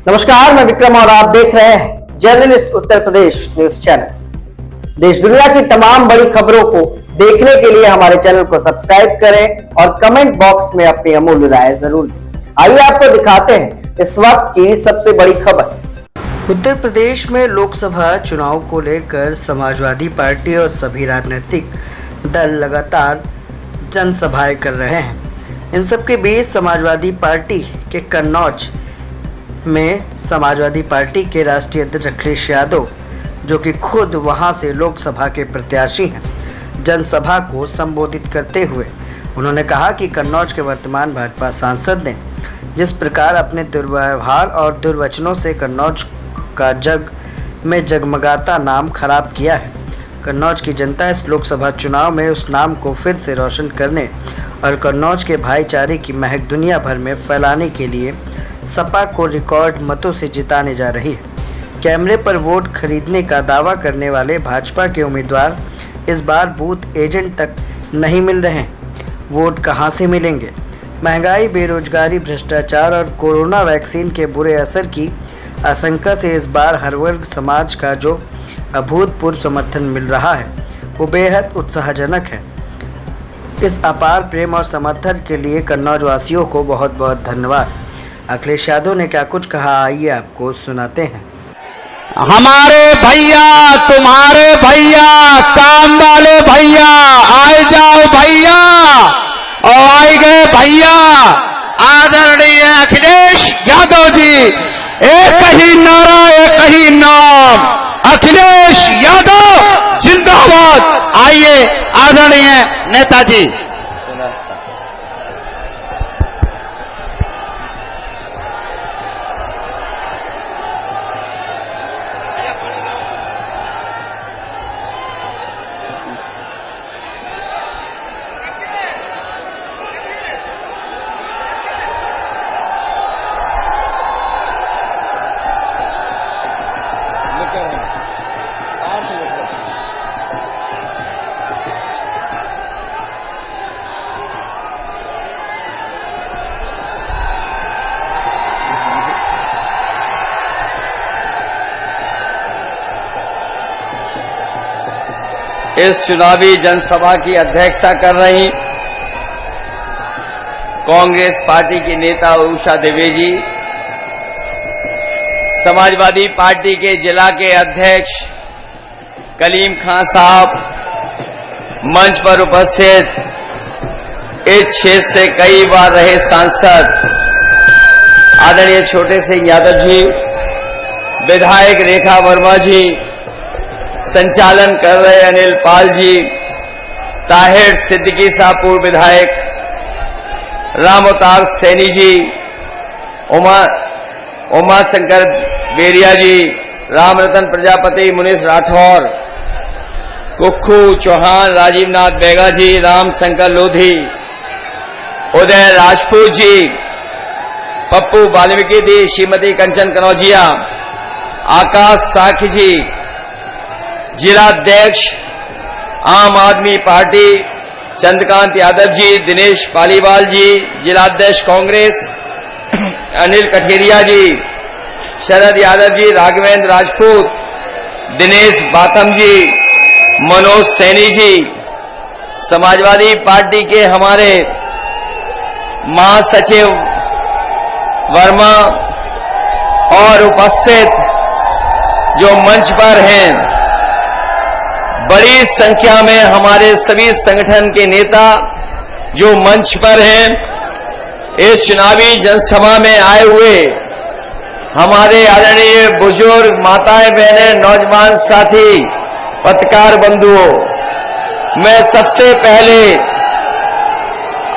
नमस्कार, मैं विक्रम और आप देख रहे हैं journalist Uttar Pradesh news channel. देश दुनिया की तमाम बड़ी खबरों को देखने के लिए हमारे चैनल को सब्सक्राइब करें और कमेंट बॉक्स में अपनी अमूल्य राय जरूर दें। आइए आपको दिखाते हैं इस वक्त की सबसे बड़ी खबर। उत्तर प्रदेश में लोकसभा चुनाव को लेकर समाजवादी पार्टी और सभी राजनीतिक दल लगातार जनसभाएं कर रहे हैं। इन सबके बीच समाजवादी पार्टी के कन्नौज में समाजवादी पार्टी के राष्ट्रीय अध्यक्ष अखिलेश यादव, जो कि खुद वहां से लोकसभा के प्रत्याशी हैं, जनसभा को संबोधित करते हुए उन्होंने कहा कि कन्नौज के वर्तमान भाजपा सांसद ने जिस प्रकार अपने दुर्व्यवहार और दुर्वचनों से कन्नौज का जग में जगमगाता नाम खराब किया है, कन्नौज की जनता इस लोकसभा चुनाव में उस नाम को फिर से रोशन करने और कन्नौज के भाईचारे की महक दुनिया भर में फैलाने के लिए सपा को रिकॉर्ड मतों से जिताने जा रही है। कैमरे पर वोट खरीदने का दावा करने वाले भाजपा के उम्मीदवार इस बार बूथ एजेंट तक नहीं मिल रहे हैं। वोट कहां से मिलेंगे? महंगाई, बेरोजगारी, भ्रष्टाचार और कोरोना वैक्सीन के बुरे असर की आशंका से इस बार हर वर्ग समाज का जो अभूतपूर्व समर्थन मिल रहा है वो बेहद उत्साहजनक है। इस अपार प्रेम और समर्थन के लिए कन्नौज वासियों को बहुत बहुत धन्यवाद। अखिलेश यादव ने क्या कुछ कहा, आइए आपको सुनाते हैं। हमारे भैया, तुम्हारे भैया, काम वाले भैया, आए जाओ भैया, और आए गए भैया आदरणीय अखिलेश यादव जी। एक ही नारा, एक ही नाम, अखिलेश यादव जिंदाबाद। आइए आदरणीय नेताजी। इस चुनावी जनसभा की अध्यक्षता कर रही कांग्रेस पार्टी की नेता उषा द्विवेदी, समाजवादी पार्टी के जिला के अध्यक्ष कलीम खान साहब, मंच पर उपस्थित इस क्षेत्र से कई बार रहे सांसद आदरणीय छोटे सिंह यादव जी, विधायक रेखा वर्मा जी, संचालन कर रहे अनिल पाल जी, ताहिर सिद्दीकी साहब पूर्व विधायक, राम अवतार सैनी जी, उमा शंकर बेरिया जी, राम रतन प्रजापति, मुनीष राठौर, कुक्खू चौहान, राजीव नाथ बेगा जी, राम शंकर लोधी, उदय राजपूत जी, पप्पू वाल्मीकि जी, श्रीमती कंचन कनौजिया, आकाश साखी जी, जिलाध्यक्ष आम आदमी पार्टी चंद्रकांत यादव जी, दिनेश पालीवाल जी, जिलाध्यक्ष कांग्रेस अनिल कठेरिया जी, शरद यादव जी, राघवेंद्र राजपूत, दिनेश बाथम जी, मनोज सैनी जी, समाजवादी पार्टी के हमारे महासचिव वर्मा और उपस्थित जो मंच पर हैं, बड़ी संख्या में हमारे सभी संगठन के नेता जो मंच पर हैं, इस चुनावी जनसभा में आए हुए हमारे आदरणीय बुजुर्ग माताएं, बहनें, नौजवान साथी, पत्रकार बंधुओं, मैं सबसे पहले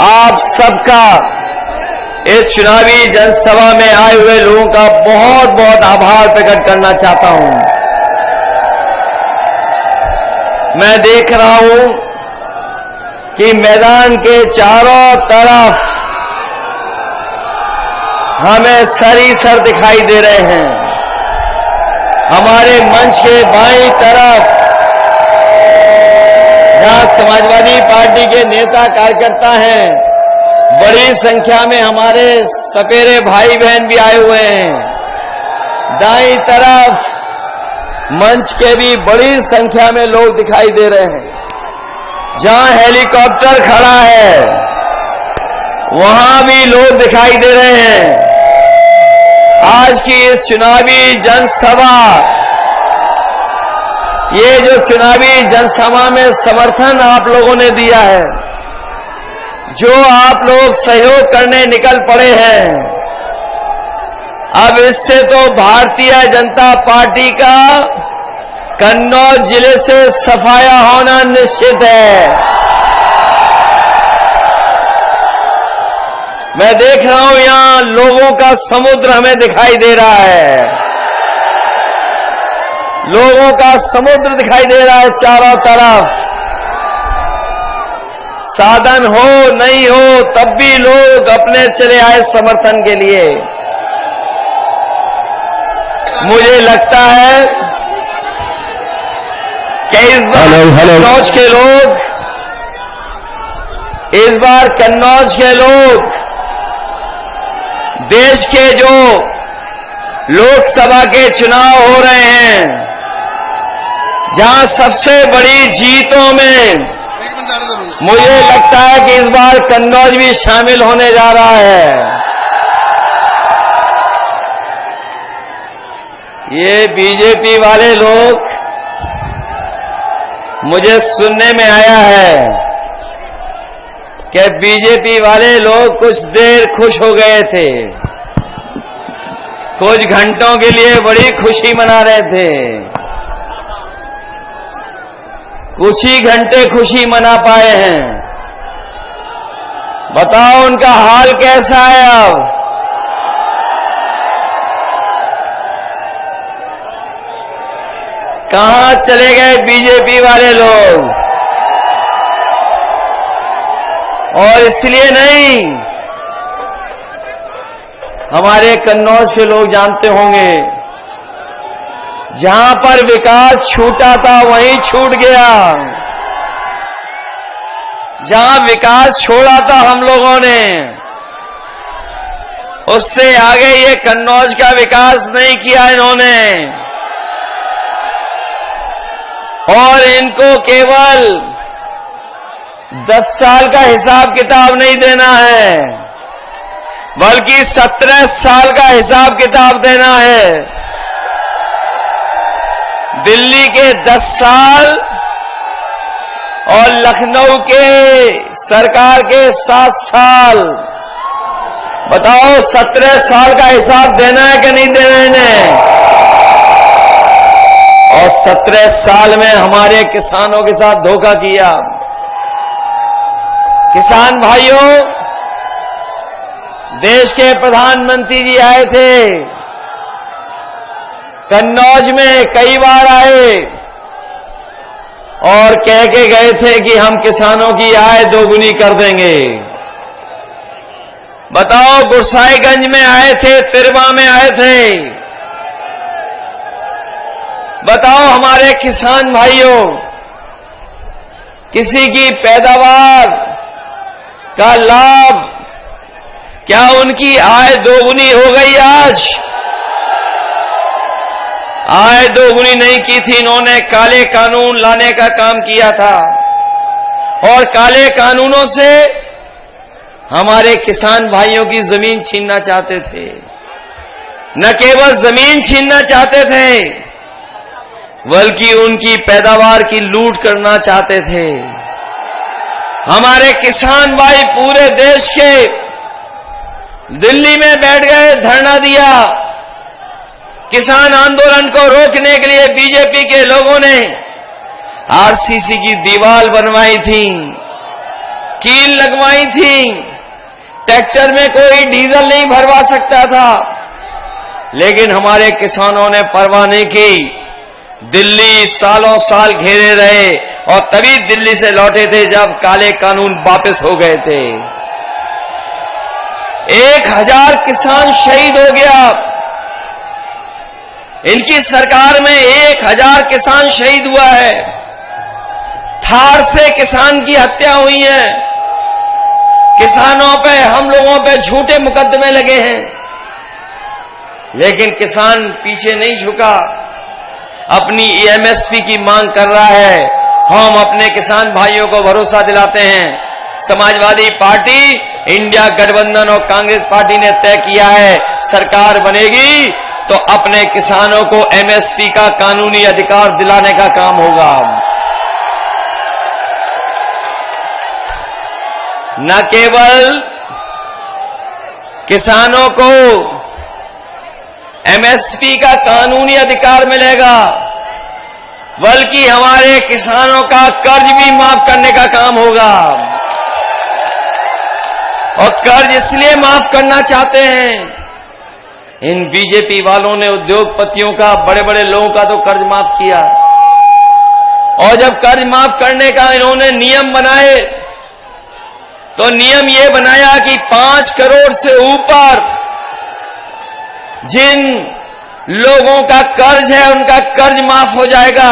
आप सबका इस चुनावी जनसभा में आए हुए लोगों का बहुत बहुत आभार प्रकट करना चाहता हूं। मैं देख रहा हूं कि मैदान के चारों तरफ हमें सर ही सर दिखाई दे रहे हैं। हमारे मंच के बाईं तरफ जहां समाजवादी पार्टी के नेता कार्यकर्ता हैं, बड़ी संख्या में हमारे सपेरे भाई बहन भी आए हुए हैं। दाईं तरफ मंच के भी बड़ी संख्या में लोग दिखाई दे रहे हैं। जहां हेलीकॉप्टर खड़ा है वहां भी लोग दिखाई दे रहे हैं। आज की इस चुनावी जनसभा, ये जो चुनावी जनसभा में समर्थन आप लोगों ने दिया है, जो आप लोग सहयोग करने निकल पड़े हैं, अब इससे तो भारतीय जनता पार्टी का कन्नौज जिले से सफाया होना निश्चित है। मैं देख रहा हूं यहां लोगों का समुद्र हमें दिखाई दे रहा है। लोगों का समुद्र दिखाई दे रहा है चारों तरफ। साधन हो नहीं हो तब भी लोग अपने चले आए समर्थन के लिए। मुझे लगता है कि इस बार कन्नौज के लोग, इस बार कन्नौज के लोग देश के जो लोकसभा के चुनाव हो रहे हैं, जहां सबसे बड़ी जीतों में मुझे लगता है कि इस बार कन्नौज भी शामिल होने जा रहा है। ये बीजेपी वाले लोग, मुझे सुनने में आया है कि बीजेपी वाले लोग कुछ देर खुश हो गए थे, कुछ घंटों के लिए बड़ी खुशी मना रहे थे, कुछ ही घंटे खुशी मना पाए हैं। बताओ उनका हाल कैसा है अब? कहां चले गए बीजेपी वाले लोग? और इसलिए नहीं, हमारे कन्नौज के लोग जानते होंगे, जहां पर विकास छूटा था वहीं छूट गया। जहां विकास छोड़ा था हम लोगों ने, उससे आगे ये कन्नौज का विकास नहीं किया इन्होंने। और इनको केवल 10 साल का हिसाब किताब नहीं देना है, बल्कि 17 साल का हिसाब किताब देना है। दिल्ली के 10 साल और लखनऊ के सरकार के 7 साल। बताओ 17 साल का हिसाब देना है कि नहीं देना इन्हें? और 17 साल में हमारे किसानों के साथ धोखा किया। किसान भाइयों, देश के प्रधानमंत्री जी आए थे, कन्नौज में कई बार आए और कह के गए थे कि हम किसानों की आय दोगुनी कर देंगे। बताओ गुरसाईगंज में आए थे, तिरवा में आए थे। बताओ हमारे किसान भाइयों, किसी की पैदावार का लाभ, क्या उनकी आय दोगुनी हो गई आज? आय दोगुनी नहीं की थी इन्होंने, काले कानून लाने का काम किया था। और काले कानूनों से हमारे किसान भाइयों की जमीन छीनना चाहते थे। न केवल जमीन छीनना चाहते थे, बल्कि उनकी पैदावार की लूट करना चाहते थे। हमारे किसान भाई पूरे देश के दिल्ली में बैठ गए, धरना दिया। किसान आंदोलन को रोकने के लिए बीजेपी के लोगों ने आरसीसी की दीवार बनवाई थी, कील लगवाई थी। ट्रैक्टर में कोई डीजल नहीं भरवा सकता था, लेकिन हमारे किसानों ने परवाह नहीं की। दिल्ली सालों साल घेरे रहे और तभी दिल्ली से लौटे थे जब काले कानून वापस हो गए थे। 1000 किसान शहीद हो गया। इनकी सरकार में 1000 किसान शहीद हुआ है। थार से किसान की हत्या हुई है। किसानों पे, हम लोगों पे झूठे मुकदमे लगे हैं। लेकिन किसान पीछे नहीं झुका, अपनी एमएसपी की मांग कर रहा है। हम अपने किसान भाइयों को भरोसा दिलाते हैं, समाजवादी पार्टी, इंडिया गठबंधन और कांग्रेस पार्टी ने तय किया है, सरकार बनेगी तो अपने किसानों को एमएसपी का कानूनी अधिकार दिलाने का काम होगा। न केवल किसानों को एमएसपी का कानूनी अधिकार मिलेगा, बल्कि हमारे किसानों का कर्ज भी माफ करने का काम होगा। और कर्ज इसलिए माफ करना चाहते हैं, इन बीजेपी वालों ने उद्योगपतियों का, बड़े बड़े लोगों का तो कर्ज माफ किया, और जब कर्ज माफ करने का इन्होंने नियम बनाए तो नियम ये बनाया कि 5 करोड़ से ऊपर जिन लोगों का कर्ज है उनका कर्ज माफ हो जाएगा।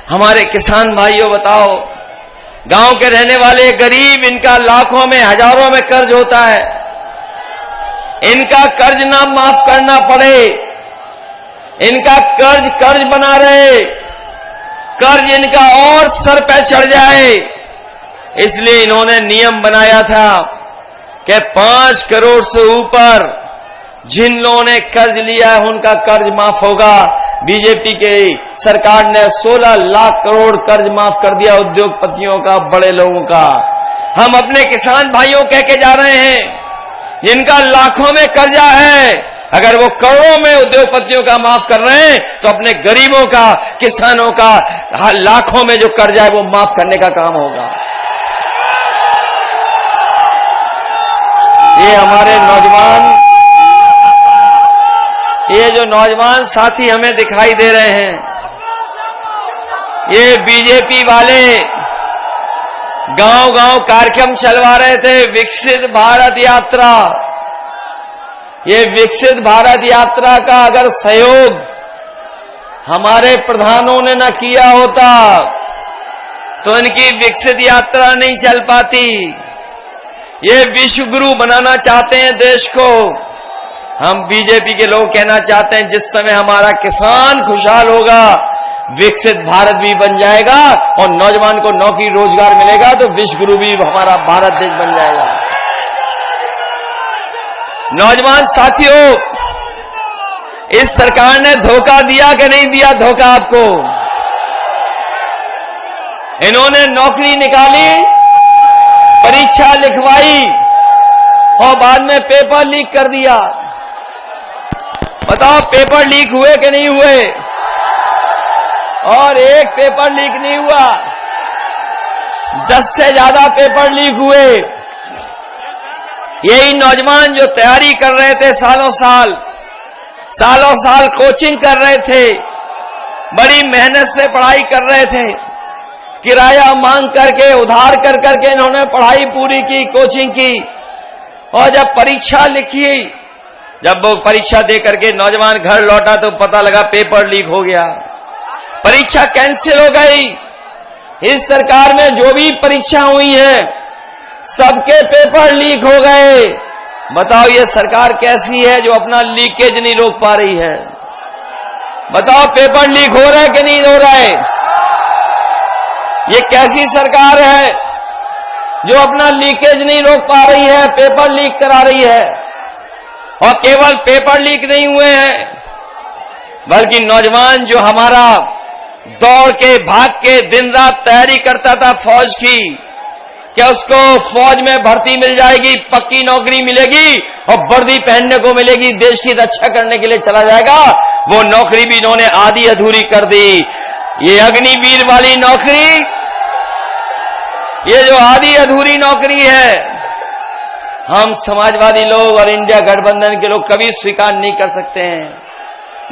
हमारे किसान भाइयों बताओ, गांव के रहने वाले गरीब, इनका लाखों में हजारों में कर्ज होता है, इनका कर्ज ना माफ करना पड़े, इनका कर्ज बना रहे, कर्ज इनका और सर पे चढ़ जाए, इसलिए इन्होंने नियम बनाया था कि 5 करोड़ से ऊपर जिन लोगों ने कर्ज लिया है उनका कर्ज माफ होगा। बीजेपी के सरकार ने 16 लाख करोड़ कर्ज माफ कर दिया उद्योगपतियों का, बड़े लोगों का। हम अपने किसान भाइयों कह के जा रहे हैं, जिनका लाखों में कर्जा है, अगर वो करोड़ों में उद्योगपतियों का माफ कर रहे हैं तो अपने गरीबों का, किसानों का लाखों में जो कर्जा है वो माफ करने का काम होगा। ये हमारे नौजवान, ये जो नौजवान साथी हमें दिखाई दे रहे हैं, ये बीजेपी वाले गांव-गांव कार्यक्रम चलवा रहे थे, विकसित भारत यात्रा। ये विकसित भारत यात्रा का अगर सहयोग हमारे प्रधानों ने न किया होता तो इनकी विकसित यात्रा नहीं चल पाती। ये विश्व गुरु बनाना चाहते हैं देश को। हम बीजेपी के लोग कहना चाहते हैं, जिस समय हमारा किसान खुशहाल होगा, विकसित भारत भी बन जाएगा और नौजवान को नौकरी रोजगार मिलेगा तो विश्व गुरु भी हमारा भारत देश बन जाएगा। नौजवान साथियों, इस सरकार ने धोखा दिया कि नहीं दिया धोखा आपको? इन्होंने नौकरी निकाली, परीक्षा लिखवाई और बाद में पेपर लीक कर दिया। बताओ पेपर लीक हुए कि नहीं हुए? और एक पेपर लीक नहीं हुआ, 10 से ज्यादा पेपर लीक हुए। यही नौजवान जो तैयारी कर रहे थे, सालों साल कोचिंग कर रहे थे, बड़ी मेहनत से पढ़ाई कर रहे थे, किराया मांग करके, उधार कर करके इन्होंने पढ़ाई पूरी की, कोचिंग की, और जब परीक्षा लिखी, जब वो परीक्षा दे करके नौजवान घर लौटा तो पता लगा पेपर लीक हो गया, परीक्षा कैंसिल हो गई। इस सरकार में जो भी परीक्षा हुई है सबके पेपर लीक हो गए। बताओ ये सरकार कैसी है जो अपना लीकेज नहीं रोक पा रही है? बताओ पेपर लीक हो रहा है कि नहीं हो रहा है? ये कैसी सरकार है जो अपना लीकेज नहीं रोक पा रही है, पेपर लीक करा रही है? और केवल पेपर लीक नहीं हुए हैं, बल्कि नौजवान जो हमारा दौड़ के, भाग के, दिन रात तैयारी करता था फौज की, क्या उसको फौज में भर्ती मिल जाएगी, पक्की नौकरी मिलेगी और वर्दी पहनने को मिलेगी, देश की रक्षा करने के लिए चला जाएगा, वो नौकरी भी इन्होंने आधी अधूरी कर दी। ये अग्निवीर वाली नौकरी, ये जो आधी अधूरी नौकरी है, हम समाजवादी लोग और इंडिया गठबंधन के लोग कभी स्वीकार नहीं कर सकते हैं।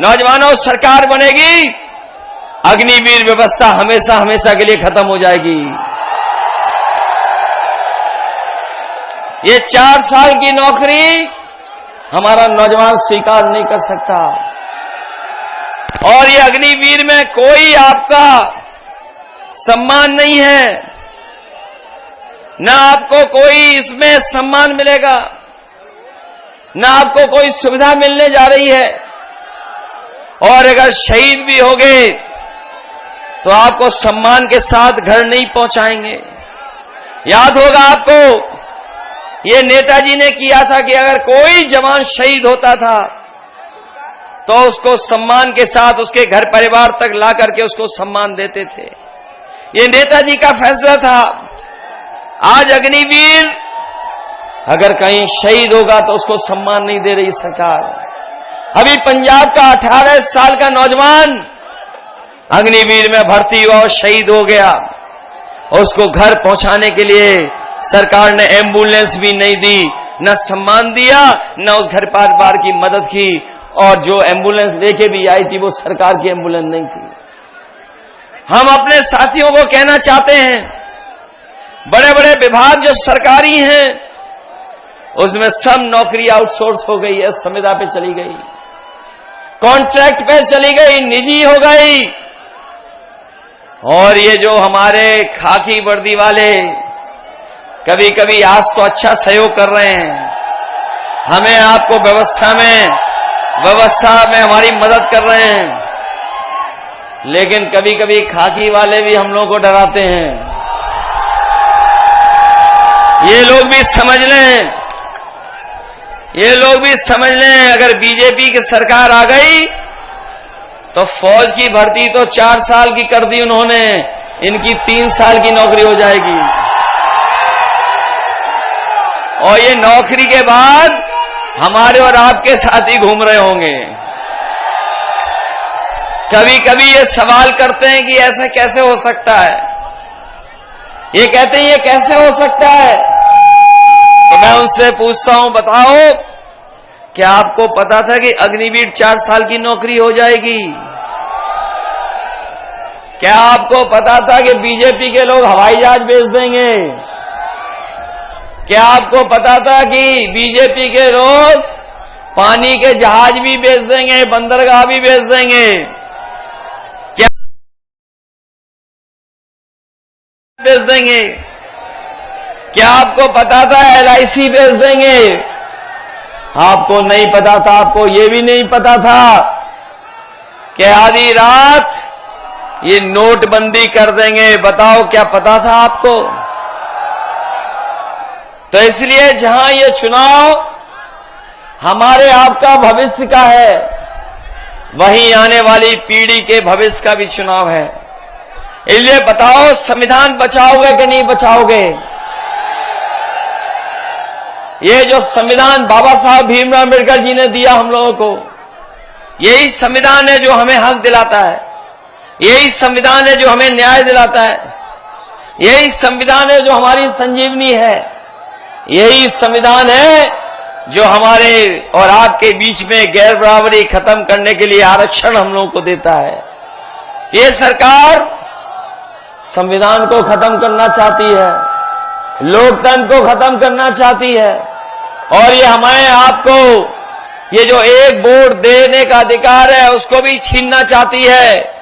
नौजवानों, सरकार बनेगी, अग्निवीर व्यवस्था हमेशा हमेशा के लिए खत्म हो जाएगी। ये 4 साल की नौकरी हमारा नौजवान स्वीकार नहीं कर सकता। और ये अग्निवीर में कोई आपका सम्मान नहीं है, न आपको कोई इसमें सम्मान मिलेगा। ना आपको कोई सुविधा मिलने जा रही है। और अगर शहीद भी हो गए तो आपको सम्मान के साथ घर नहीं पहुंचाएंगे। याद होगा आपको, ये नेताजी ने किया था कि अगर कोई जवान शहीद होता था तो उसको सम्मान के साथ उसके घर परिवार तक ला करके उसको सम्मान देते थे। ये नेताजी का फैसला था। आज अग्निवीर अगर कहीं शहीद होगा तो उसको सम्मान नहीं दे रही सरकार। अभी पंजाब का 18 साल का नौजवान अग्निवीर में भर्ती हुआ और शहीद हो गया, उसको घर पहुंचाने के लिए सरकार ने एम्बुलेंस भी नहीं दी, न सम्मान दिया, न उस घर परिवार की मदद की। और जो एम्बुलेंस लेके भी आई थी वो सरकार की एम्बुलेंस नहीं थी। हम अपने साथियों को कहना चाहते हैं, बड़े बड़े विभाग जो सरकारी हैं उसमें सब नौकरी आउटसोर्स हो गई है, संविदा पे चली गई, कॉन्ट्रैक्ट पे चली गई, निजी हो गई। और ये जो हमारे खाकी वर्दी वाले कभी कभी आज तो अच्छा सहयोग कर रहे हैं, हमें आपको व्यवस्था में हमारी मदद कर रहे हैं, लेकिन कभी कभी खाकी वाले भी हम लोगों को डराते हैं। ये लोग भी समझ लें, अगर बीजेपी की सरकार आ गई तो फौज की भर्ती तो 4 साल की कर दी उन्होंने, इनकी 3 साल की नौकरी हो जाएगी। और ये नौकरी के बाद हमारे और आपके साथ ही घूम रहे होंगे। कभी कभी ये सवाल करते हैं कि ऐसा कैसे हो सकता है, ये कहते हैं ये कैसे हो सकता है। तो मैं उनसे पूछता हूं, बताओ क्या आपको पता था कि अग्निवीर 4 साल की नौकरी हो जाएगी? क्या आपको पता था कि बीजेपी के लोग हवाई जहाज बेच देंगे? क्या आपको पता था कि बीजेपी के लोग पानी के जहाज भी बेच देंगे, बंदरगाह भी बेच देंगे? क्या बेच देंगे? क्या आपको पता था LIC बेच देंगे? आपको नहीं पता था। आपको ये भी नहीं पता था कि आधी रात ये नोटबंदी कर देंगे। बताओ क्या पता था आपको? तो इसलिए जहां ये चुनाव हमारे आपका भविष्य का है, वहीं आने वाली पीढ़ी के भविष्य का भी चुनाव है। इसलिए बताओ, संविधान बचाओगे कि नहीं बचाओगे? ये जो संविधान बाबा साहब भीमराव अम्बेडकर जी ने दिया हम लोगों को, यही संविधान है जो हमें हक दिलाता है, यही संविधान है जो हमें न्याय दिलाता है, यही संविधान है जो हमारी संजीवनी है, यही संविधान है जो हमारे और आपके बीच में गैर बराबरी खत्म करने के लिए आरक्षण हम लोगों को देता है। ये सरकार संविधान को खत्म करना चाहती है, लोकतंत्र को खत्म करना चाहती है, और ये हमें आपको ये जो एक वोट देने का अधिकार है उसको भी छीनना चाहती है।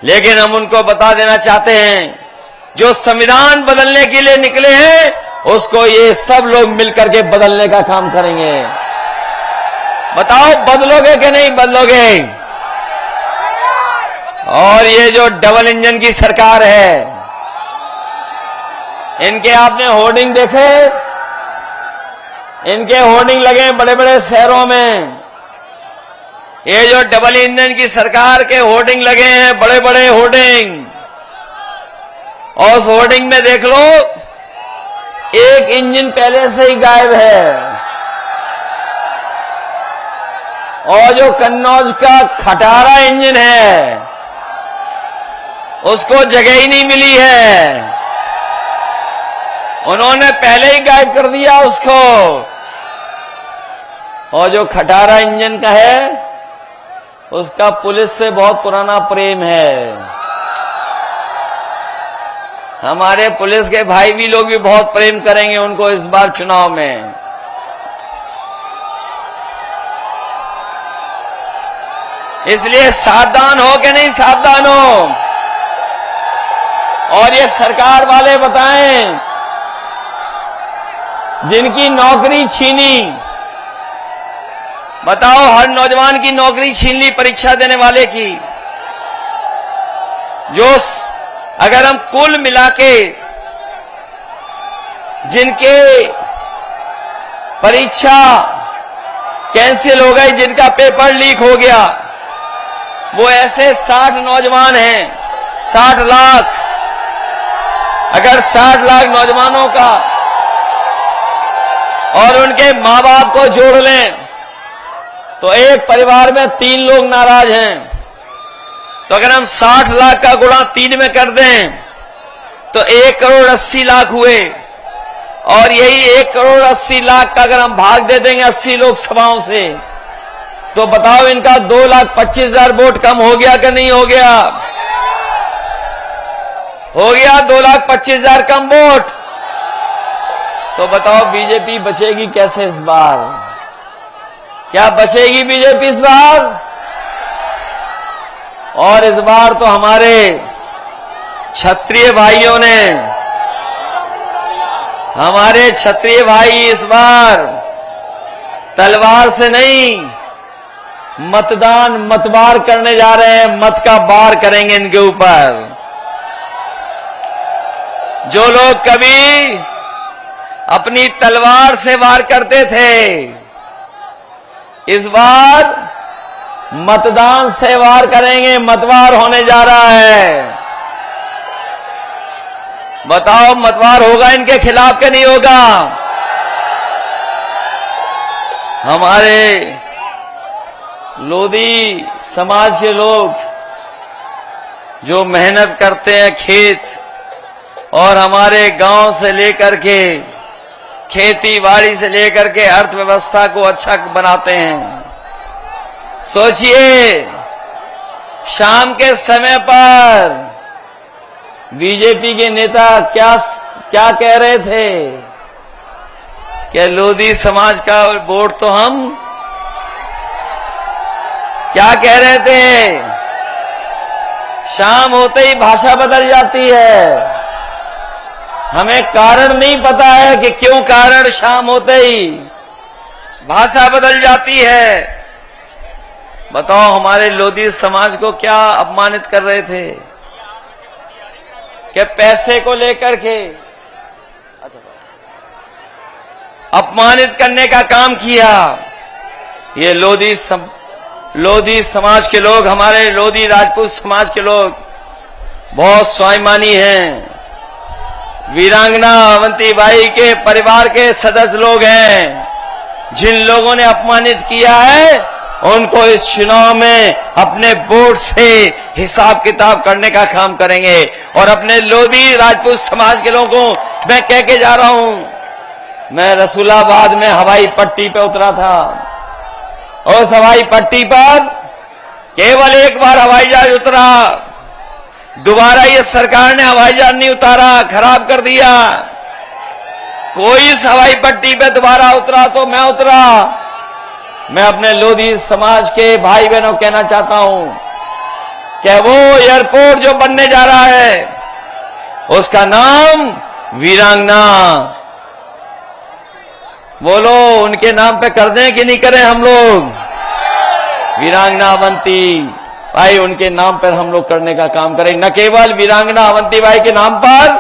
लेकिन हम उनको बता देना चाहते हैं, जो संविधान बदलने के लिए निकले हैं उसको ये सब लोग मिलकर के बदलने का काम करेंगे। बताओ बदलोगे कि नहीं बदलोगे? और ये जो डबल इंजन की सरकार है, इनके आपने होर्डिंग देखे? इनके होर्डिंग लगे बड़े बड़े शहरों में। ये जो डबल इंजन की सरकार के होर्डिंग लगे हैं, बड़े बड़े होर्डिंग, और उस होर्डिंग में देख लो एक इंजन पहले से ही गायब है, और जो कन्नौज का खटारा इंजन है उसको जगह ही नहीं मिली है, उन्होंने पहले ही गायब कर दिया उसको। और जो खटारा इंजन का है उसका पुलिस से बहुत पुराना प्रेम है। हमारे पुलिस के भाई भी लोग भी बहुत प्रेम करेंगे उनको इस बार चुनाव में। इसलिए सावधान हो कि नहीं सावधान हो? और ये सरकार वाले बताएं, जिनकी नौकरी छीनी, बताओ, हर नौजवान की नौकरी छीन ली परीक्षा देने वाले की। अगर हम कुल मिला के जिनके परीक्षा कैंसिल हो गई, जिनका पेपर लीक हो गया, वो ऐसे 60 नौजवान हैं, 60 लाख। अगर 60 लाख नौजवानों का और उनके मां बाप को जोड़ लें तो एक परिवार में 3 लोग नाराज हैं। तो अगर हम 60 लाख का गुणा 3 में कर दें तो 1 करोड़ 80 लाख हुए। और यही 1 करोड़ 80 लाख का अगर हम भाग दे देंगे 80 लोकसभाओं से, तो बताओ इनका 2,25,000 वोट कम हो गया कि नहीं हो गया? हो गया 2,25,000 कम वोट। तो बताओ बीजेपी बचेगी कैसे इस बार? क्या बचेगी बीजेपी इस बार? और इस बार तो हमारे क्षत्रिय भाइयों ने, हमारे क्षत्रिय भाई इस बार तलवार से नहीं, मतवार करने जा रहे हैं। मत का वार करेंगे इनके ऊपर। जो लोग कभी अपनी तलवार से वार करते थे, इस बार मतदान से वार करेंगे। मतवार होने जा रहा है। बताओ, मतवार होगा इनके खिलाफ कि नहीं होगा? हमारे लोधी समाज के लोग जो मेहनत करते हैं खेत, और हमारे गांव से लेकर के खेती बाड़ी से लेकर के अर्थव्यवस्था को अच्छा बनाते हैं। सोचिए, शाम के समय पर बीजेपी के नेता क्या कह रहे थे कि लोधी समाज का वोट तो हम, क्या कह रहे थे? शाम होते ही भाषा बदल जाती है। हमें कारण नहीं पता है कि क्यों कारण शाम होते ही भाषा बदल जाती है। बताओ, हमारे लोधी समाज को क्या अपमानित कर रहे थे कि पैसे को लेकर के अपमानित करने का काम किया। ये लोधी समाज के लोग, हमारे लोधी राजपूत समाज के लोग बहुत स्वाभिमानी हैं। वीरांगना अवंतीबाई के परिवार के सदस्य लोग हैं। जिन लोगों ने अपमानित किया है, उनको इस चुनाव में अपने वोट से हिसाब किताब करने का काम करेंगे। और अपने लोधी राजपूत समाज के लोगों को मैं कह के जा रहा हूं। मैं रसूलाबाद में हवाई पट्टी पे उतरा था, और उस हवाई पट्टी पर केवल एक बार हवाई जहाज उतरा। दोबारा ये सरकार ने हवाई जहाज नहीं उतारा, खराब कर दिया। कोई इस हवाई पट्टी पे दोबारा उतरा तो मैं उतरा। मैं अपने लोधी समाज के भाई बहनों को कहना चाहता हूं कि वो एयरपोर्ट जो बनने जा रहा है, उसका नाम वीरांगना, बोलो उनके नाम पे कर दें कि नहीं करें? हम लोग वीरांगना अवंती भाई, उनके नाम पर हम लोग करने का काम करें। न केवल वीरांगना अवंती भाई के नाम पर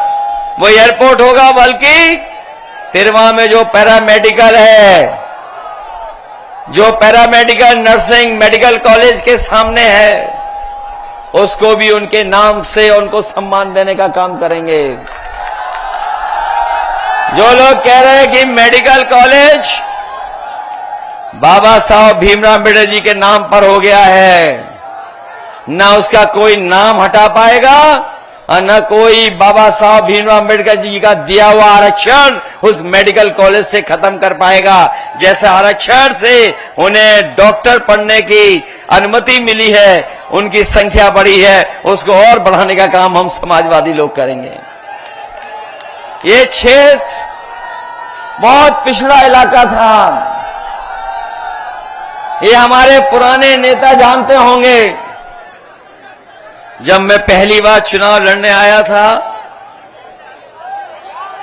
वो एयरपोर्ट होगा, बल्कि तिरवा में जो पैरामेडिकल है, जो पैरामेडिकल नर्सिंग मेडिकल कॉलेज के सामने है, उसको भी उनके नाम से उनको सम्मान देने का काम करेंगे। जो लोग कह रहे हैं कि मेडिकल कॉलेज बाबा साहब भीमराव अम्बेडकर जी के नाम पर हो गया है, ना उसका कोई नाम हटा पाएगा और न कोई बाबा साहब भीमराव अम्बेडकर जी का दिया हुआ आरक्षण उस मेडिकल कॉलेज से खत्म कर पाएगा। जैसे आरक्षण से उन्हें डॉक्टर पढ़ने की अनुमति मिली है, उनकी संख्या बढ़ी है, उसको और बढ़ाने का काम हम समाजवादी लोग करेंगे। ये क्षेत्र बहुत पिछड़ा इलाका था। ये हमारे पुराने नेता जानते होंगे। जब मैं पहली बार चुनाव लड़ने आया था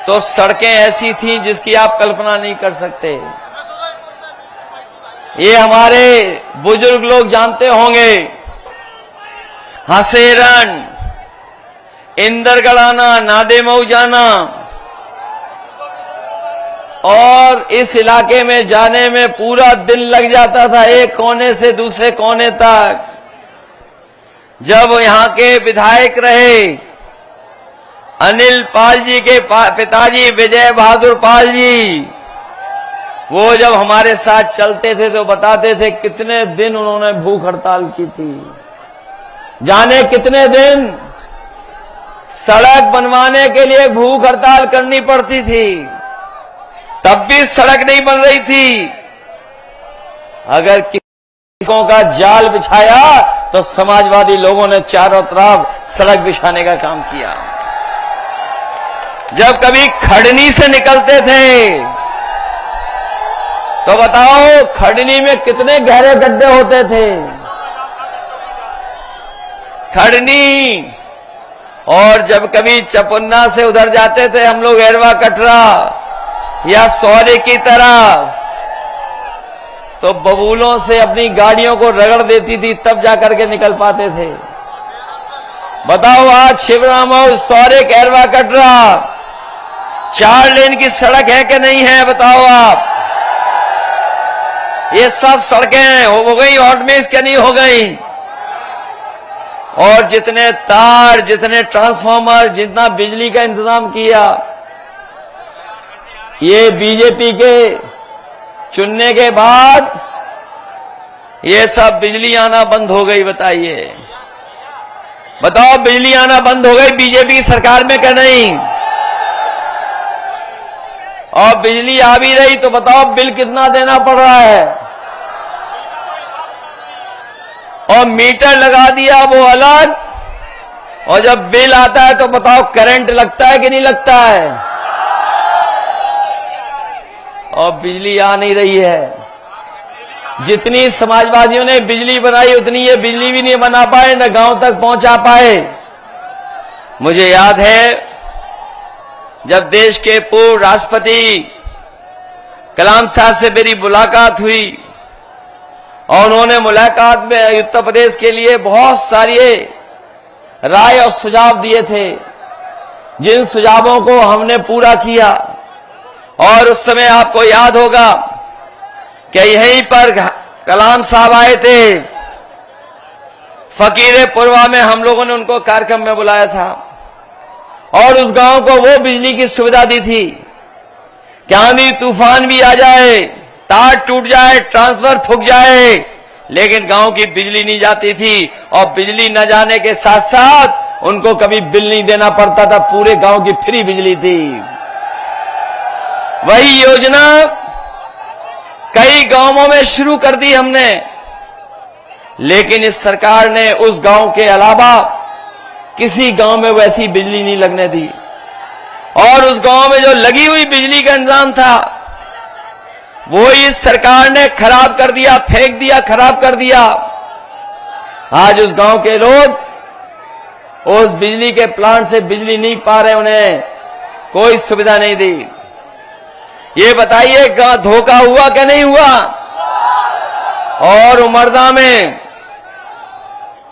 तो सड़कें ऐसी थी जिसकी आप कल्पना नहीं कर सकते। ये हमारे बुजुर्ग लोग जानते होंगे, हसेरण, इंदरगढ़ आना, नादेमऊ जाना, और इस इलाके में जाने में पूरा दिन लग जाता था, एक कोने से दूसरे कोने तक। जब यहाँ के विधायक रहे अनिल पाल जी के पिताजी विजय बहादुर पाल जी, वो जब हमारे साथ चलते थे तो बताते थे कितने दिन उन्होंने भूख हड़ताल की थी, जाने कितने दिन सड़क बनवाने के लिए भूख हड़ताल करनी पड़ती थी। तब भी सड़क नहीं बन रही थी। अगर किसों का जाल बिछाया तो समाजवादी लोगों ने चारों तरफ सड़क बिछाने का काम किया। जब कभी खड़नी से निकलते थे तो बताओ खड़नी में कितने गहरे गड्ढे होते थे। खड़नी, और जब कभी चपुन्ना से उधर जाते थे हम लोग एरवा कटरा या सौरे की तरह, तो बबूलों से अपनी गाड़ियों को रगड़ देती थी, तब जाकर के निकल पाते थे। बताओ आज शिवराम सौरे एरवा कटरा 4 लेन की सड़क है कि नहीं है, बताओ आप। ये सब सड़कें हो गई ऑटमेज क्या नहीं हो गई। और जितने तार, जितने ट्रांसफार्मर, जितना बिजली का इंतजाम किया, ये बीजेपी के चुनने के बाद ये सब बिजली आना बंद हो गई। बताइए, बताओ बिजली आना बंद हो गई बीजेपी की सरकार में क्या नहीं। और बिजली आ भी रही तो बताओ बिल कितना देना पड़ रहा है। और मीटर लगा दिया वो अलग, और जब बिल आता है तो बताओ करंट लगता है कि नहीं लगता है। और बिजली आ नहीं रही है। जितनी समाजवादियों ने बिजली बनाई उतनी ये बिजली भी नहीं बना पाए, न गांव तक पहुंचा पाए। मुझे याद है जब देश के पूर्व राष्ट्रपति कलाम साहब से मेरी मुलाकात हुई, और उन्होंने मुलाकात में उत्तर प्रदेश के लिए बहुत सारी राय और सुझाव दिए थे, जिन सुझावों को हमने पूरा किया। और उस समय आपको याद होगा कि यहीं पर कलाम साहब आए थे, फकीरे पुरवा में हम लोगों ने उनको कार्यक्रम में बुलाया था, और उस गांव को वो बिजली की सुविधा दी थी कि आंधी तूफान भी आ जाए, तार टूट जाए, ट्रांसफर फूक जाए, लेकिन गांव की बिजली नहीं जाती थी। और बिजली न जाने के साथ साथ उनको कभी बिल नहीं देना पड़ता था, पूरे गांव की फ्री बिजली थी। वही योजना कई गांवों में शुरू कर दी हमने, लेकिन इस सरकार ने उस गांव के अलावा किसी गांव में वैसी बिजली नहीं लगने दी। और उस गांव में जो लगी हुई बिजली का इंतजाम था वो इस सरकार ने खराब कर दिया, फेंक दिया, खराब कर दिया। आज उस गांव के लोग उस बिजली के प्लांट से बिजली नहीं पा रहे, उन्हें कोई सुविधा नहीं दी। ये बताइए धोखा हुआ क्या नहीं हुआ। और उमरदा में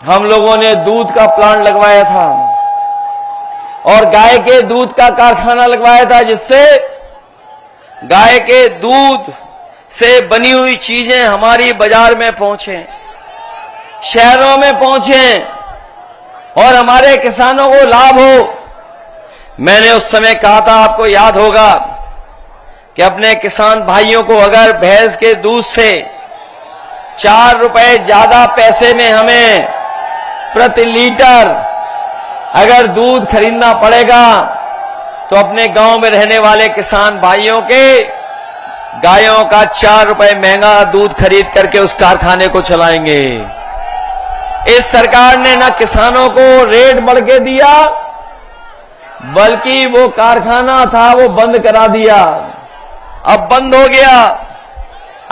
हम लोगों ने दूध का प्लांट लगवाया था और गाय के दूध का कारखाना लगवाया था, जिससे गाय के दूध से बनी हुई चीजें हमारी बाजार में पहुंचे, शहरों में पहुंचे और हमारे किसानों को लाभ हो। मैंने उस समय कहा था, आपको याद होगा, कि अपने किसान भाइयों को अगर भैंस के दूध से 4 रुपए ज्यादा पैसे में हमें प्रति लीटर अगर दूध खरीदना पड़ेगा, तो अपने गांव में रहने वाले किसान भाइयों के गायों का 4 रुपए महंगा दूध खरीद करके उस कारखाने को चलाएंगे। इस सरकार ने न किसानों को रेट बढ़ के दिया, बल्कि वो कारखाना था वो बंद करा दिया। अब बंद हो गया।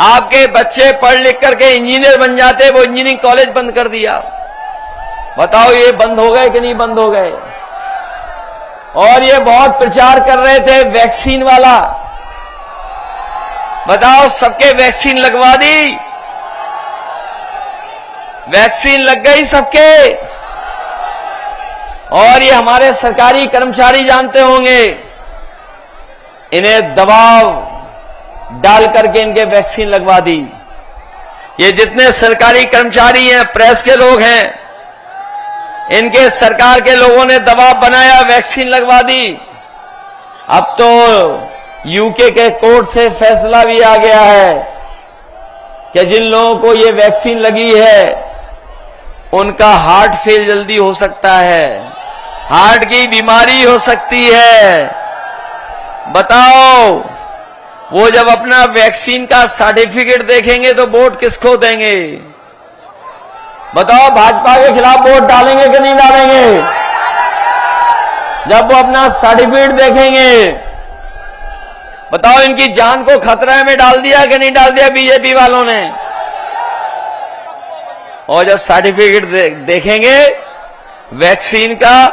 आपके बच्चे पढ़ लिख करके इंजीनियर बन जाते, वो इंजीनियरिंग कॉलेज बंद कर दिया। बताओ ये बंद हो गए कि नहीं बंद हो गए। और ये बहुत प्रचार कर रहे थे वैक्सीन वाला, बताओ सबके वैक्सीन लगवा दी, वैक्सीन लग गई सबके। और ये हमारे सरकारी कर्मचारी जानते होंगे, इन्हें दबाव डाल करके इनके वैक्सीन लगवा दी। ये जितने सरकारी कर्मचारी हैं, प्रेस के लोग हैं, इनके सरकार के लोगों ने दबाव बनाया, वैक्सीन लगवा दी। अब तो यूके के कोर्ट से फैसला भी आ गया है कि जिन लोगों को ये वैक्सीन लगी है उनका हार्ट फेल जल्दी हो सकता है, हार्ट की बीमारी हो सकती है। बताओ, वो जब अपना वैक्सीन का सर्टिफिकेट देखेंगे तो वोट किसको देंगे? बताओ, भाजपा के खिलाफ वोट डालेंगे कि नहीं डालेंगे? जब वो अपना सर्टिफिकेट देखेंगे, बताओ इनकी जान को खतरे में डाल दिया कि नहीं डाल दिया बीजेपी वालों ने? और जब सर्टिफिकेट देखेंगे वैक्सीन का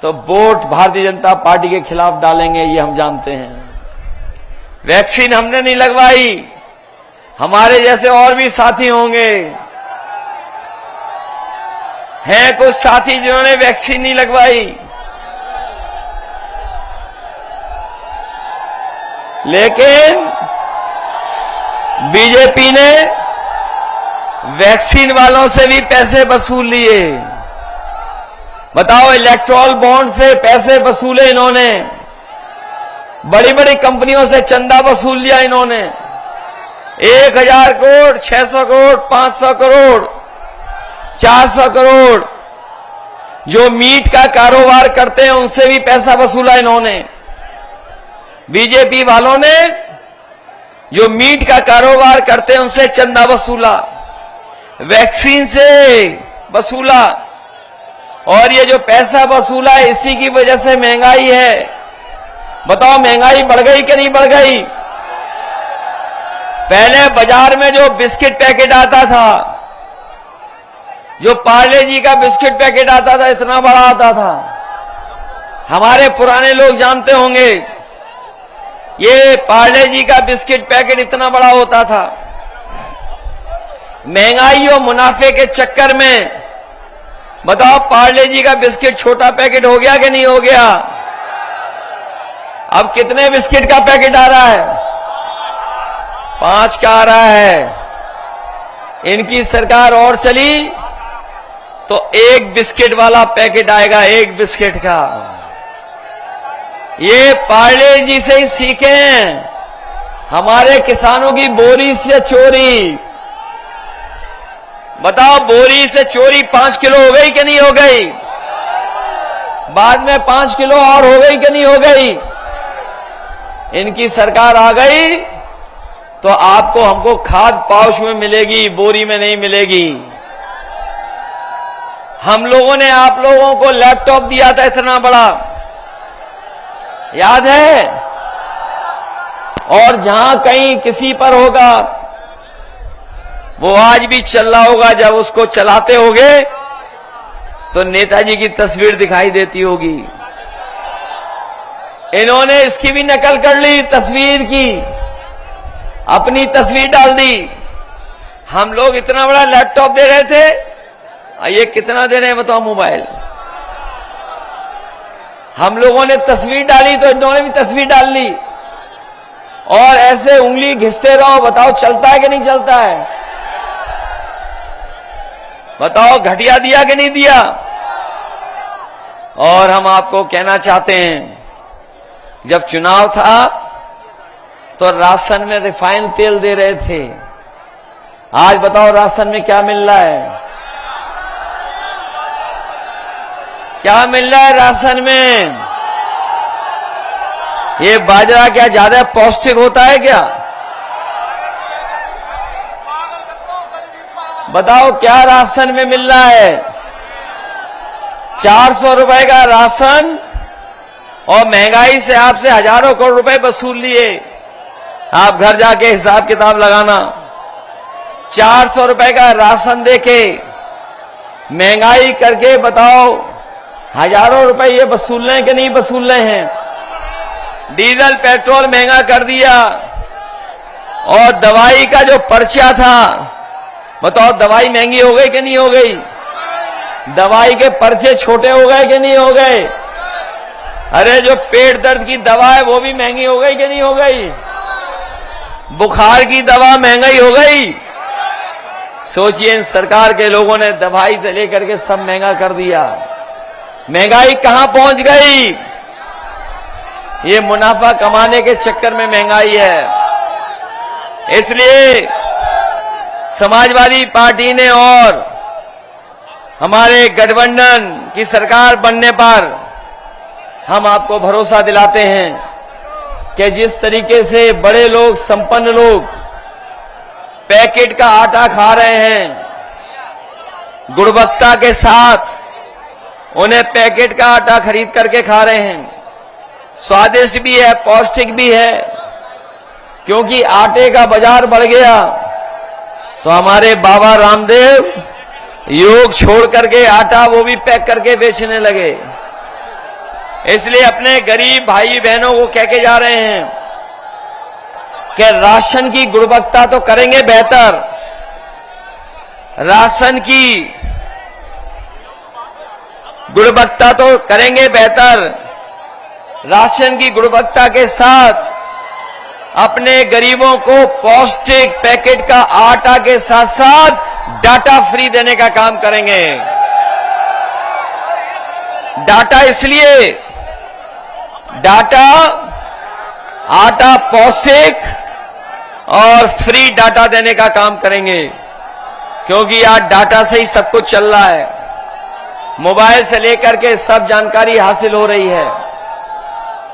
तो वोट भारतीय जनता पार्टी के खिलाफ डालेंगे, ये हम जानते हैं। वैक्सीन हमने नहीं लगवाई, हमारे जैसे और भी साथी होंगे, हैं कुछ साथी जिन्होंने वैक्सीन नहीं लगवाई। लेकिन बीजेपी ने वैक्सीन वालों से भी पैसे वसूल लिए। बताओ, इलेक्ट्रॉल बॉन्ड से पैसे वसूले इन्होंने, बड़ी बड़ी कंपनियों से चंदा वसूल लिया इन्होंने। 1000 करोड़, 600 करोड़, 500 करोड़, 400 करोड़। जो मीट का कारोबार करते हैं उनसे भी पैसा वसूला इन्होंने। बीजेपी वालों ने जो मीट का कारोबार करते हैं उनसे चंदा वसूला, वैक्सीन से वसूला। और ये जो पैसा वसूला है, इसी की वजह से महंगाई है। बताओ, महंगाई बढ़ गई कि नहीं बढ़ गई? पहले बाजार में जो बिस्किट पैकेट आता था, जो पार्ले जी का बिस्किट पैकेट आता था, इतना बड़ा आता था। हमारे पुराने लोग जानते होंगे, ये पार्ले जी का बिस्किट पैकेट इतना बड़ा होता था। महंगाई और मुनाफे के चक्कर में बताओ, पार्ले जी का बिस्किट छोटा पैकेट हो गया कि नहीं हो गया? अब कितने बिस्किट का पैकेट आ रहा है? 5 का आ रहा है। इनकी सरकार और चली तो 1 बिस्किट वाला पैकेट आएगा, 1 बिस्किट का। ये पार्ले जी से ही सीखे हैं, हमारे किसानों की बोरी से चोरी। बताओ, बोरी से चोरी 5 किलो हो गई कि नहीं हो गई? बाद में 5 किलो और हो गई कि नहीं हो गई? इनकी सरकार आ गई तो आपको हमको खाद पाउच में मिलेगी, बोरी में नहीं मिलेगी। हम लोगों ने आप लोगों को लैपटॉप दिया था इतना बड़ा, याद है? और जहां कहीं किसी पर होगा, वो आज भी चल रहा होगा, जब उसको चलाते होगे तो नेताजी की तस्वीर दिखाई देती होगी। इन्होंने इसकी भी नकल कर ली, तस्वीर की, अपनी तस्वीर डाल दी। हम लोग इतना बड़ा लैपटॉप दे रहे थे, ये कितना दे रहे हैं बताओ? मोबाइल। हम लोगों ने तस्वीर डाली तो इन्होंने भी तस्वीर डाल ली, और ऐसे उंगली घिसते रहो। बताओ, चलता है कि नहीं चलता है? बताओ, घटिया दिया कि नहीं दिया? और हम आपको कहना चाहते हैं, जब चुनाव था तो राशन में रिफाइंड तेल दे रहे थे। आज बताओ, राशन में क्या मिल रहा है? क्या मिल रहा है राशन में? ये बाजरा क्या ज्यादा पौष्टिक होता है क्या? बताओ, क्या राशन में मिल रहा है? 400 रुपए का राशन, और महंगाई से आपसे हजारों करोड़ रुपए वसूल लिए। आप घर जाके हिसाब किताब लगाना। 400 रुपए का राशन देके महंगाई करके बताओ, हजारों रुपए ये वसूल रहे हैं कि नहीं वसूल रहे हैं? डीजल पेट्रोल महंगा कर दिया, और दवाई का जो पर्चा था बताओ दवाई महंगी हो गई कि नहीं हो गई? दवाई के पर्चे छोटे हो गए कि नहीं हो गए? अरे जो पेट दर्द की दवा है वो भी महंगी हो गई कि नहीं हो गई? बुखार की दवा महंगाई हो गई। सोचिए इन सरकार के लोगों ने दवाई से लेकर के सब महंगा कर दिया। महंगाई कहां पहुंच गई? ये मुनाफा कमाने के चक्कर में महंगाई है। इसलिए समाजवादी पार्टी ने और हमारे गठबंधन की सरकार बनने पर हम आपको भरोसा दिलाते हैं कि जिस तरीके से बड़े लोग, संपन्न लोग पैकेट का आटा खा रहे हैं, गुणवत्ता के साथ उन्हें पैकेट का आटा खरीद करके खा रहे हैं, स्वादिष्ट भी है, पौष्टिक भी है, क्योंकि आटे का बाजार बढ़ गया। तो हमारे बाबा रामदेव योग छोड़ करके आटा वो भी पैक करके बेचने लगे। इसलिए अपने गरीब भाई बहनों को कह के जा रहे हैं कि राशन की गुणवत्ता तो करेंगे बेहतर, राशन की गुणवत्ता तो करेंगे बेहतर, राशन की गुणवत्ता के साथ अपने गरीबों को पौष्टिक पैकेट का आटा के साथ साथ डाटा फ्री देने का काम करेंगे। डाटा इसलिए, डाटा, आटा पौष्टिक और फ्री डाटा देने का काम करेंगे, क्योंकि आज डाटा से ही सब कुछ चल रहा है। मोबाइल से लेकर के सब जानकारी हासिल हो रही है।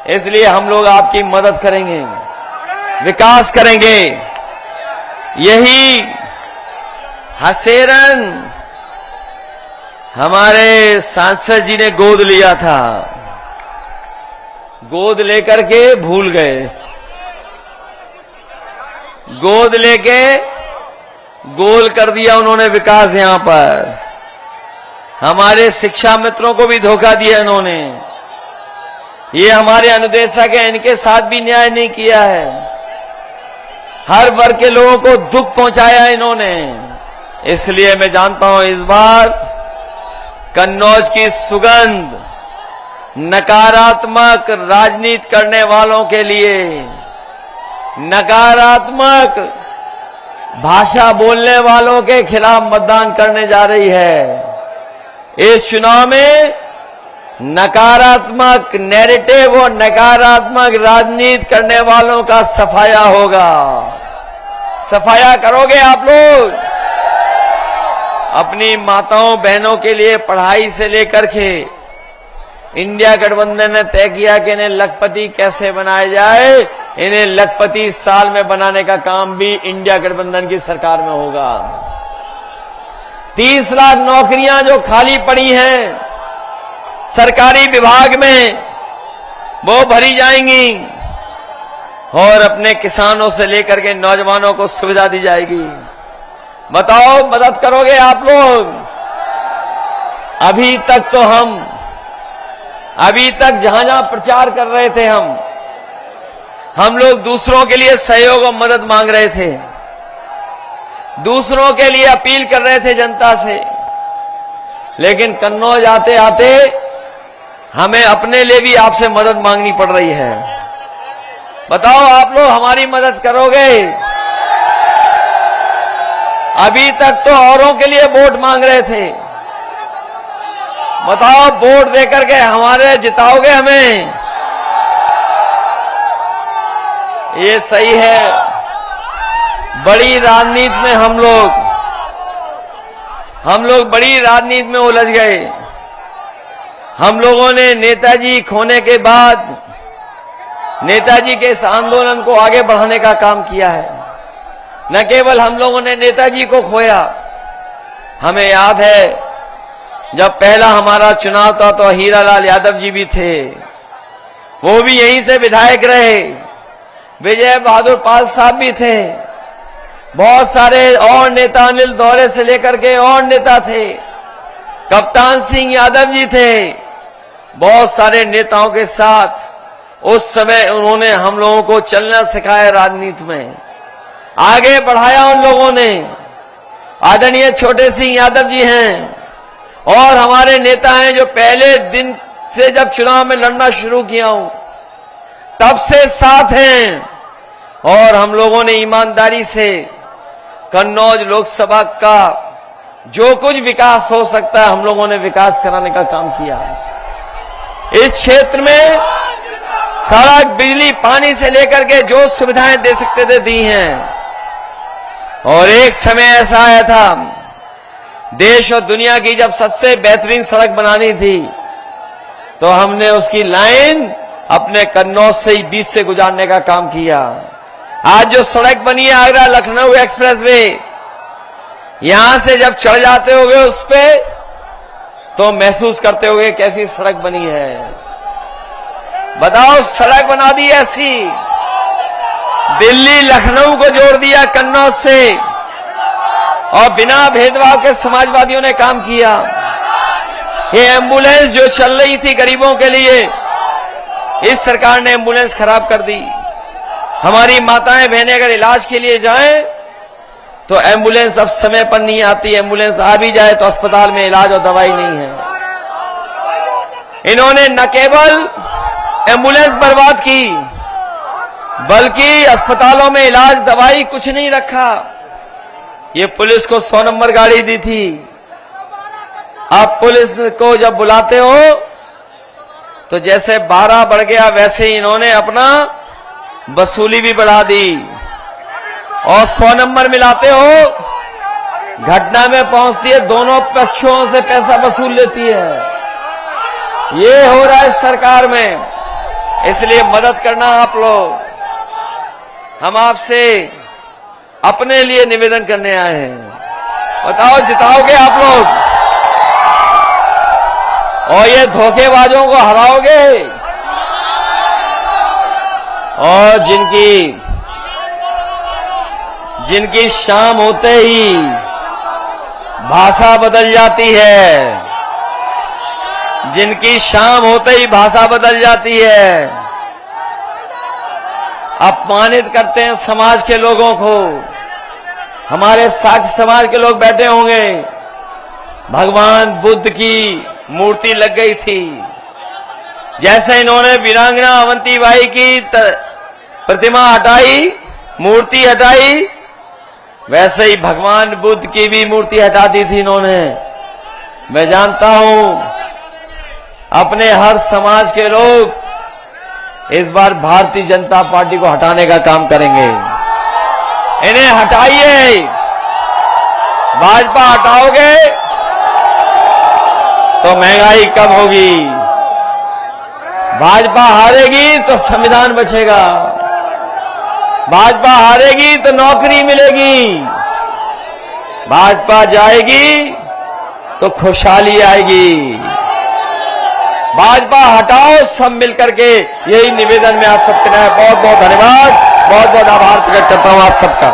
इसलिए हम लोग आपकी मदद करेंगे, विकास करेंगे। यही हसेरन हमारे सांसद जी ने गोद लिया था, गोद लेकर के भूल गए, गोद लेके गोल कर दिया उन्होंने विकास। यहां पर हमारे शिक्षा मित्रों को भी धोखा दिया इन्होंने। ये हमारे अनुदेशक है, इनके साथ भी न्याय नहीं किया है। हर वर्ग के लोगों को दुख पहुंचाया इन्होंने। इसलिए मैं जानता हूं इस बार कन्नौज की सुगंध नकारात्मक राजनीति करने वालों के लिए, नकारात्मक भाषा बोलने वालों के खिलाफ मतदान करने जा रही है। इस चुनाव में नकारात्मक नैरेटिव और नकारात्मक राजनीति करने वालों का सफाया होगा। सफाया करोगे आप लोग? अपनी माताओं बहनों के लिए पढ़ाई से लेकर के इंडिया गठबंधन ने तय किया कि इन्हें लखपति कैसे बनाया जाए। इन्हें लखपति साल में बनाने का काम भी इंडिया गठबंधन की सरकार में होगा। 30 लाख नौकरियां जो खाली पड़ी हैं सरकारी विभाग में, वो भरी जाएंगी और अपने किसानों से लेकर के नौजवानों को सुविधा दी जाएगी। बताओ, मदद करोगे आप लोग? अभी तक जहां जहां प्रचार कर रहे थे हम लोग दूसरों के लिए सहयोग और मदद मांग रहे थे, दूसरों के लिए अपील कर रहे थे जनता से। लेकिन कन्नौज आते आते हमें अपने लिए भी आपसे मदद मांगनी पड़ रही है। बताओ, आप लोग हमारी मदद करोगे? अभी तक तो औरों के लिए वोट मांग रहे थे। बताओ, वोट देकर के हमारे जिताओगे हमें? ये सही है। बड़ी राजनीति में हम लोग बड़ी राजनीति में उलझ गए। हम लोगों ने नेताजी खोने के बाद नेताजी के इस आंदोलन को आगे बढ़ाने का काम किया है। न केवल हम लोगों ने नेताजी को खोया, हमें याद है जब पहला हमारा चुनाव था तो हीरालाल यादव जी भी थे, वो भी यहीं से विधायक रहे। विजय बहादुर पाल साहब भी थे, बहुत सारे और नेता, अनिल दौरे से लेकर के और नेता थे, कप्तान सिंह यादव जी थे। बहुत सारे नेताओं के साथ उस समय उन्होंने हम लोगों को चलना सिखाया, राजनीति में आगे बढ़ाया उन लोगों ने। आदरणीय छोटे सिंह यादव जी हैं और हमारे नेता हैं जो पहले दिन से जब चुनाव में लड़ना शुरू किया हूं तब से साथ हैं और हम लोगों ने ईमानदारी से कन्नौज लोकसभा का जो कुछ विकास हो सकता है हम लोगों ने विकास कराने का काम किया। इस क्षेत्र में सड़क, बिजली, पानी से लेकर के जो सुविधाएं दे सकते थे दी हैं। और एक समय ऐसा आया था देश और दुनिया की जब सबसे बेहतरीन सड़क बनानी थी तो हमने उसकी लाइन अपने कन्नौज से ही बीच से गुजारने का काम किया। आज जो सड़क बनी है आगरा लखनऊ एक्सप्रेसवे, यहां से जब चढ़ जाते होगे उस पे तो महसूस करते होगे कैसी सड़क बनी है। बताओ, सड़क बना दी ऐसी, दिल्ली लखनऊ को जोड़ दिया कन्नौज से और बिना भेदभाव के समाजवादियों ने काम किया। ये एम्बुलेंस जो चल रही थी गरीबों के लिए, इस सरकार ने एम्बुलेंस खराब कर दी। हमारी माताएं बहनें अगर इलाज के लिए जाएं तो एम्बुलेंस अब समय पर नहीं आती। एम्बुलेंस आ भी जाए तो अस्पताल में इलाज और दवाई नहीं है। इन्होंने न केवल एम्बुलेंस बर्बाद की बल्कि अस्पतालों में इलाज, दवाई कुछ नहीं रखा। ये पुलिस को 100 नंबर गाड़ी दी थी। आप पुलिस को जब बुलाते हो तो जैसे 12 बढ़ गया वैसे ही इन्होंने अपना वसूली भी बढ़ा दी और 100 नंबर मिलाते हो, घटना में पहुंचती है, दोनों पक्षों से पैसा वसूल लेती है। ये हो रहा है सरकार में। इसलिए मदद करना आप लोग। हम आपसे अपने लिए निवेदन करने आए हैं। बताओ, जिताओगे आप लोग और ये धोखेबाजों को हराओगे और जिनकी शाम होते ही भाषा बदल जाती है, जिनकी शाम होते ही भाषा बदल जाती है, अपमानित करते हैं समाज के लोगों को। हमारे साक्ष समाज के लोग बैठे होंगे, भगवान बुद्ध की मूर्ति लग गई थी, जैसे इन्होंने वीरांगना अवंतीबाई की प्रतिमा हटाई, मूर्ति हटाई, वैसे ही भगवान बुद्ध की भी मूर्ति हटा दी थी इन्होंने। मैं जानता हूं अपने हर समाज के लोग इस बार भारतीय जनता पार्टी को हटाने का काम करेंगे। इन्हें हटाइए। भाजपा हटाओगे तो महंगाई कम होगी, भाजपा हारेगी तो संविधान बचेगा, भाजपा हारेगी तो नौकरी मिलेगी, भाजपा जाएगी तो खुशहाली आएगी। भाजपा हटाओ सब मिलकर के, यही निवेदन में आप सबके लिए बहुत बहुत धन्यवाद, बहुत बहुत आभार प्रकट करता हूं आप सबका।